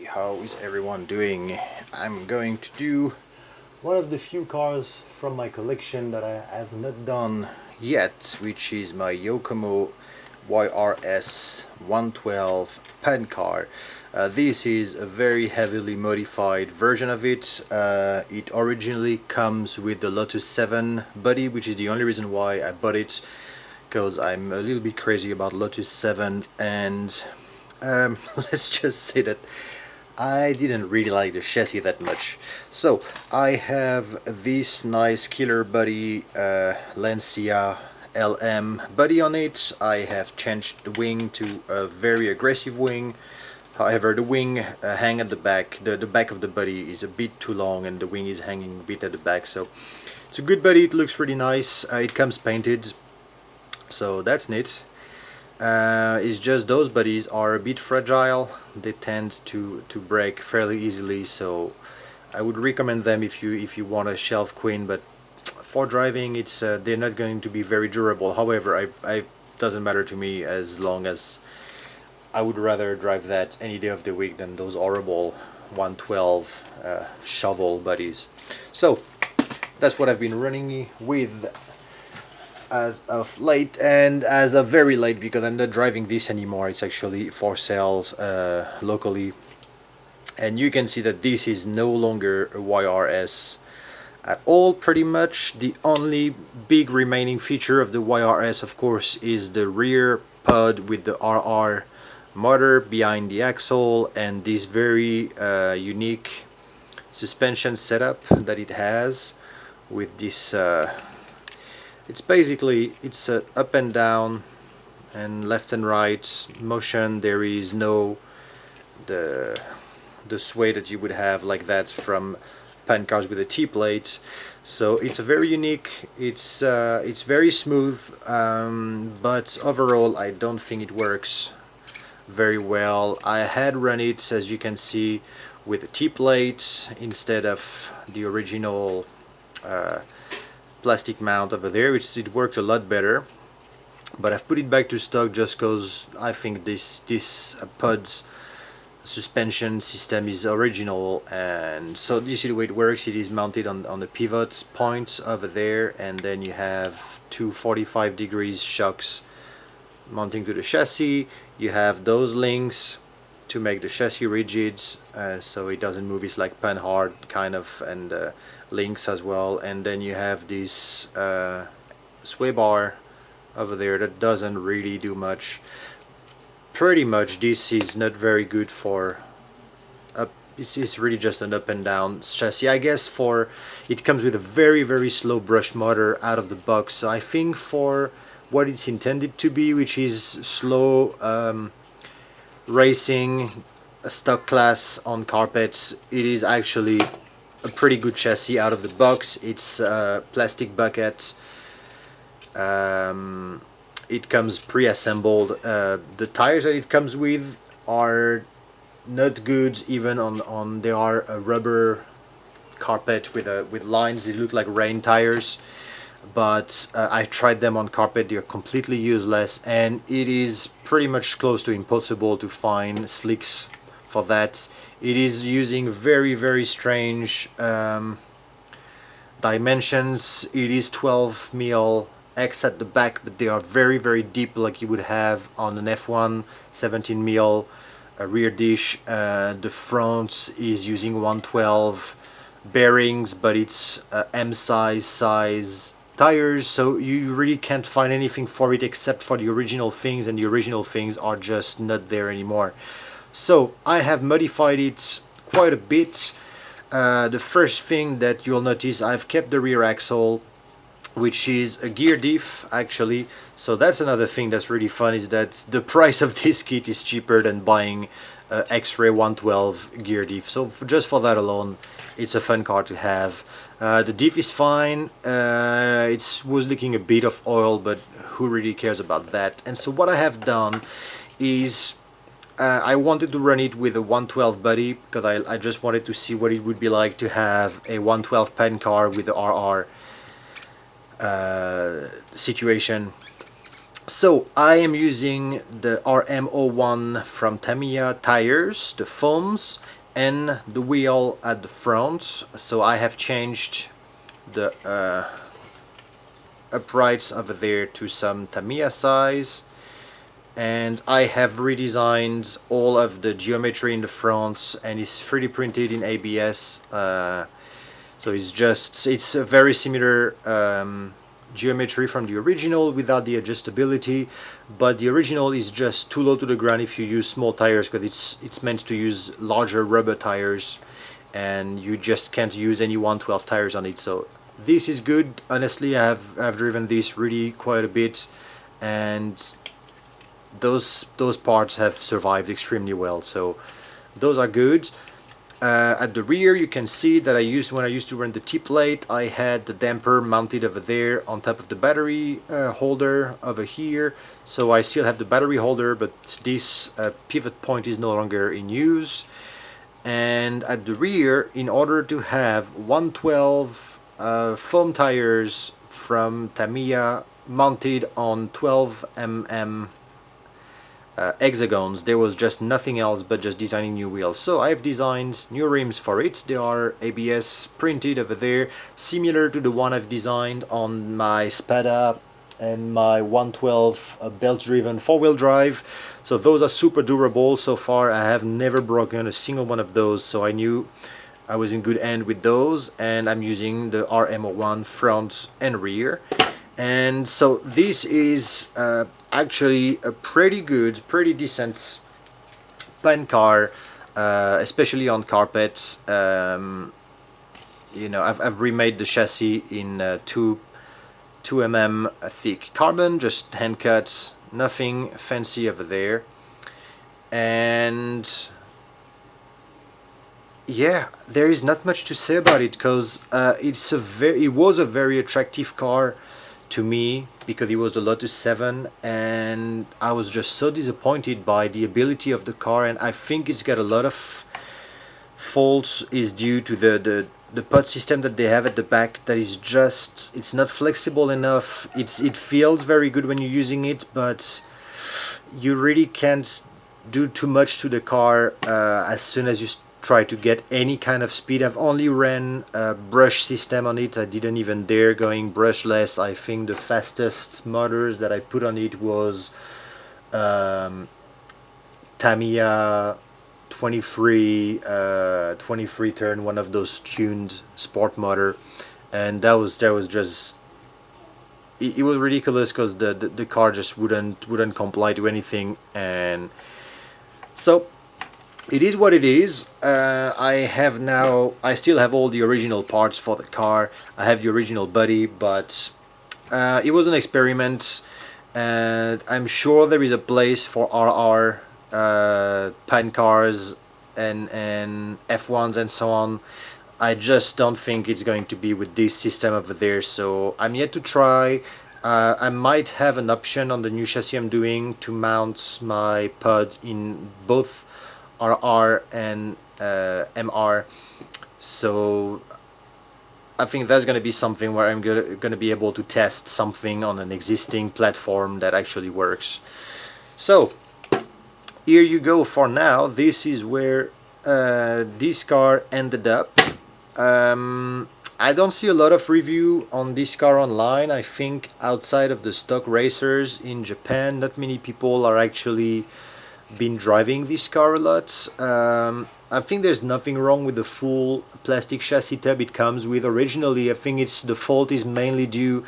how is everyone doing? I'm going to do one of the few cars from my collection that I have not done yet, which is my YOKOMO YRS 112 pancar. This is a very heavily modified version of it. It originally comes with the Lotus 7 body, which is the only reason why I bought it, because I'm a little bit crazy about Lotus 7, and let's just say that I didn't really like the chassis that much. So I have this nice killer body Lancia LM body on it. I have changed the wing to a very aggressive wing. However, the wing hang at the back. The back of the body is a bit too long and the wing is hanging a bit at the back. So it's a good body, it looks really nice. It comes painted, so that's neat. It's just those bodies are a bit fragile. They tend to break fairly easily, so I would recommend them if you want a shelf queen, but for driving it's they're not going to be very durable. However, I doesn't matter to me, as long as I would rather drive that any day of the week than those horrible 112 shovel bodies. So that's what I've been running with as of late, and as of very late, because I'm not driving this anymore. It's actually for sales locally, and you can see that this is no longer a YRS at all. Pretty much the only big remaining feature of the YRS, of course, is the rear pod with the RR motor behind the axle and this very unique suspension setup that it has with this it's basically up and down and left and right motion. There is no the sway that you would have like that from pan cars with a T-plate. So it's a very unique, it's very smooth, but overall I don't think it works very well. I had run it, as you can see, with a T-plate instead of the original plastic mount over there, which it worked a lot better, but I've put it back to stock just because I think this pod's suspension system is original. And so you see the way it works. It is mounted on the pivot point over there, and then you have two 45 degrees shocks mounting to the chassis. You have those links to make the chassis rigid, so it doesn't move. It's like pan hard kind of, and links as well. And then you have this sway bar over there that doesn't really do much. Pretty much this is not very good for it's really just an up and down chassis. I guess for it comes with a very slow brush motor out of the box, so I think for what it's intended to be, which is slow racing, a stock class on carpets, it is actually a pretty good chassis out of the box. It's a plastic bucket. It comes pre-assembled. The tires that it comes with are not good, even on they are a rubber carpet with lines. They look like rain tires, but I tried them on carpet. They're completely useless, and it is pretty much close to impossible to find slicks for that. It is using very strange dimensions. It is 12 mil X at the back, but they are very deep, like you would have on an F1 17 mil rear dish. The front is using 112 bearings, but it's M size tires, so you really can't find anything for it except for the original things, and the original things are just not there anymore. So I have modified it quite a bit. The first thing that you'll notice, I've kept the rear axle, which is a gear diff actually. So that's another thing that's really fun, is that the price of this kit is cheaper than buying X-Ray 112 gear diff. So just for that alone, it's a fun car to have. The diff is fine. It was leaking a bit of oil, but who really cares about that? And so what I have done is I wanted to run it with a 112 body, because I just wanted to see what it would be like to have a 112 pan car with the RR situation. So I am using the RM01 from Tamiya tires, the foams, and the wheel at the front. So I have changed the uprights over there to some Tamiya size, and I have redesigned all of the geometry in the front, and it's 3D printed in ABS. So it's a very similar geometry from the original without the adjustability, but the original is just too low to the ground if you use small tires, because it's meant to use larger rubber tires, and you just can't use any 112 tires on it. So this is good. Honestly, I've driven this really quite a bit, and those parts have survived extremely well. So those are good. At the rear, you can see that when I used to run the T-plate, I had the damper mounted over there on top of the battery holder over here. So I still have the battery holder, but this pivot point is no longer in use. And at the rear, in order to have 112 foam tires from Tamiya mounted on 12 mm hexagons, there was just nothing else but just designing new wheels. So I've designed new rims for it. They are ABS printed over there, similar to the one I've designed on my Spada and my 112 belt-driven four-wheel drive. So those are super durable. So far I have never broken a single one of those, so I knew I was in good hand with those. And I'm using the RM01 front and rear. And so this is actually a pretty good, pretty decent pancar, especially on carpets. You know, I've remade the chassis in 2 mm thick carbon, just hand cuts, nothing fancy over there. And yeah, there is not much to say about it, because it was a very attractive car to me, because it was the Lotus 7, and I was just so disappointed by the ability of the car. And I think it's got a lot of faults is due to the pod system that they have at the back, that is just, it's not flexible enough. It feels very good when you're using it, but you really can't do too much to the car as soon as you try to get any kind of speed. I've only ran a brush system on it. I didn't even dare going brushless. I think the fastest motors that I put on it was Tamiya 23 turn, one of those tuned sport motor, and that was just, it was ridiculous, because the car just wouldn't comply to anything. And so it is what it is. I still have all the original parts for the car. I have the original body, but it was an experiment, and I'm sure there is a place for RR pan cars and F1s and so on. I just don't think it's going to be with this system over there, so I'm yet to try. I might have an option on the new chassis I'm doing to mount my pod in both RR and MR, so I think that's going to be something where I'm going to be able to test something on an existing platform that actually works. So here you go. For now, this is where this car ended up. I don't see a lot of review on this car online. I think outside of the stock racers in Japan, not many people are actually been driving this car a lot. I think there's nothing wrong with the full plastic chassis tub it comes with originally. I think the fault is mainly due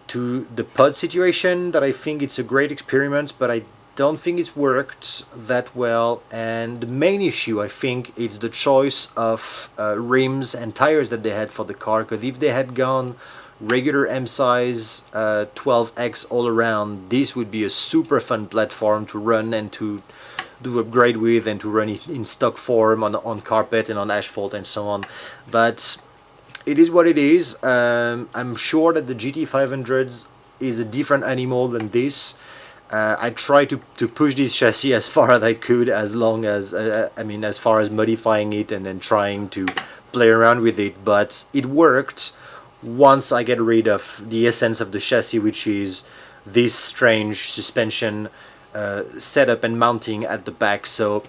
to the pod situation, that I think it's a great experiment, but I don't think it's worked that well. And the main issue, I think, is the choice of rims and tires that they had for the car, because if they had gone regular M size 12X all around, this would be a super fun platform to run and to do upgrade with, and to run in stock form on carpet and on asphalt and so on. But it is what it is. I'm sure that the GT500 is a different animal than this. I tried to push this chassis as far as I could, as long as as far as modifying it and then trying to play around with it, but it worked once I get rid of the essence of the chassis, which is this strange suspension setup and mounting at the back. So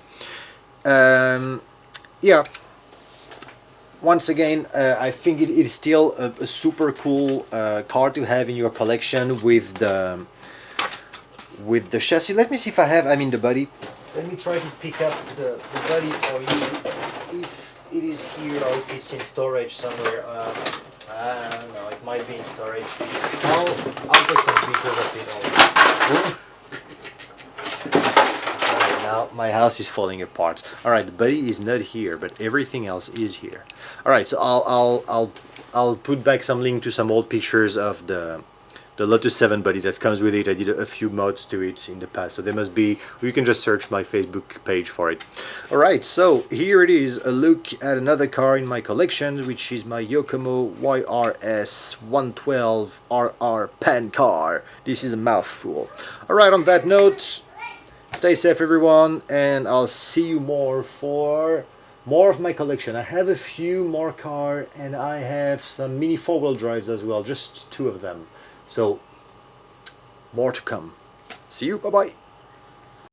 yeah, once again, I think it is still a super cool car to have in your collection with the chassis. Let me see if I have, I mean the body. Let me try to pick up the body for you, if it is here or if it's in storage somewhere. I don't know, it might be in storage. I'll take some pictures of it all. Alright, now my house is falling apart. Alright, the body is not here, but everything else is here. Alright, so I'll put back some link to some old pictures of the Lotus 7 body that comes with it. I did a few mods to it in the past, so there must be, you can just search my Facebook page for it. Alright, so here it is, a look at another car in my collection, which is my YOKOMO YRS 112 RR pancar. This is a mouthful. Alright, on that note, stay safe everyone, and I'll see you more for more of my collection. I have a few more cars, and I have some mini 4-wheel drives as well, just 2 of them. So, more to come. See you, bye-bye.